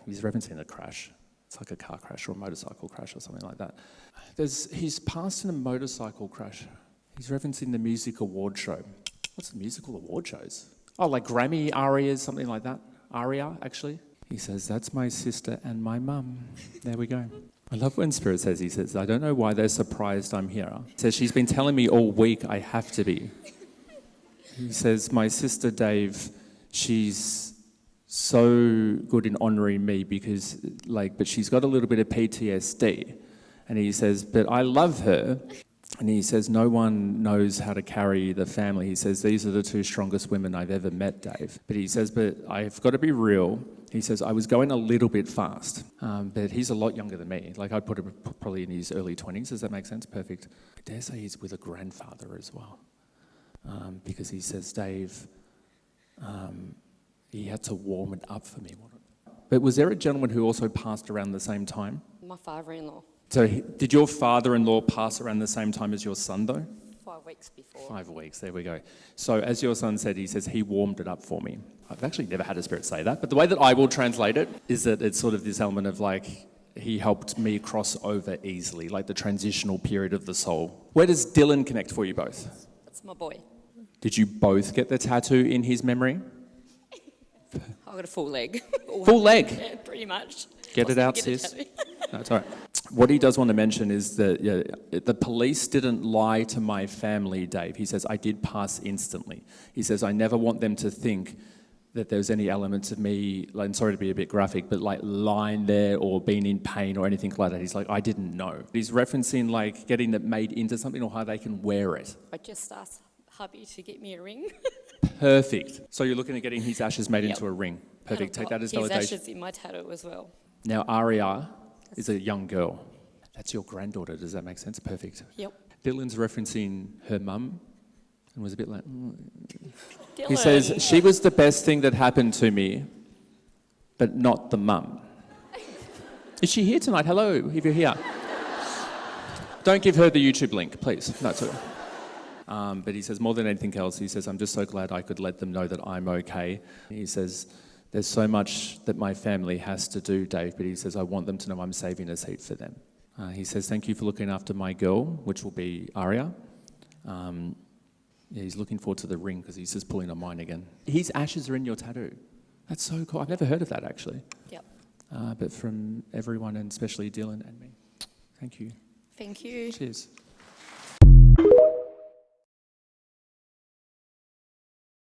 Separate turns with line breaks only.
He's referencing a crash. It's like a car crash or a motorcycle crash or something like that. He's passed in a motorcycle crash. He's referencing the music award show. What's the musical award shows? Oh, like Grammy arias, something like that. Aria, actually. He says, that's my sister and my mum. There we go. I love when Spirit says, he says, I don't know why they're surprised I'm here. He says, she's been telling me all week I have to be. He says, my sister Dave, she's so good in honouring me because, but she's got a little bit of PTSD. And he says, but I love her. And he says, no one knows how to carry the family. He says, these are the two strongest women I've ever met, Dave. But he says, but I've got to be real. He says, I was going a little bit fast. But he's a lot younger than me. I'd put him probably in his early 20s. Does that make sense? Perfect. I dare say he's with a grandfather as well. Because he says, Dave, he had to warm it up for me. But was there a gentleman who also passed around the same time?
My father-in-law.
So did your father-in-law pass around the same time as your son, though?
5 weeks before.
5 weeks, there we go. So as your son said, he says, he warmed it up for me. I've actually never had a spirit say that, but the way that I will translate it is that it's sort of this element of he helped me cross over easily, like the transitional period of the soul. Where does Dylan connect for you both?
That's my boy.
Did you both get the tattoo in his memory?
I got a full leg.
Full leg?
Yeah, pretty much.
Get it out, sis. That's all right. What he does want to mention is that the police didn't lie to my family, Dave. He says, I did pass instantly. He says, I never want them to think that there's any elements of me, I'm sorry to be a bit graphic, but lying there or being in pain or anything like that. He's like, I didn't know. He's referencing getting it made into something or how they can wear it.
I just asked hubby to get me a ring.
Perfect. So you're looking at getting his ashes made into a ring. Perfect. Take that as validation.
His ashes in my tattoo as well.
Now, Aria is a young girl. That's your granddaughter. Does that make sense? Perfect.
Yep.
Dylan's referencing her mum and was a bit like...
Dylan.
He says, she was the best thing that happened to me, but not the mum. Is she here tonight? Hello, if you're here. Don't give her the YouTube link, please. No, it's okay. But he says, more than anything else, he says, I'm just so glad I could let them know that I'm okay. He says, there's so much that my family has to do, Dave, but he says, I want them to know I'm saving a seat for them. He says, thank you for looking after my girl, which will be Aria. He's looking forward to the ring because he's just pulling on mine again. His ashes are in your tattoo. That's so cool. I've never heard of that, actually.
Yep.
But from everyone, and especially Dylan and me. Thank you.
Thank you.
Cheers.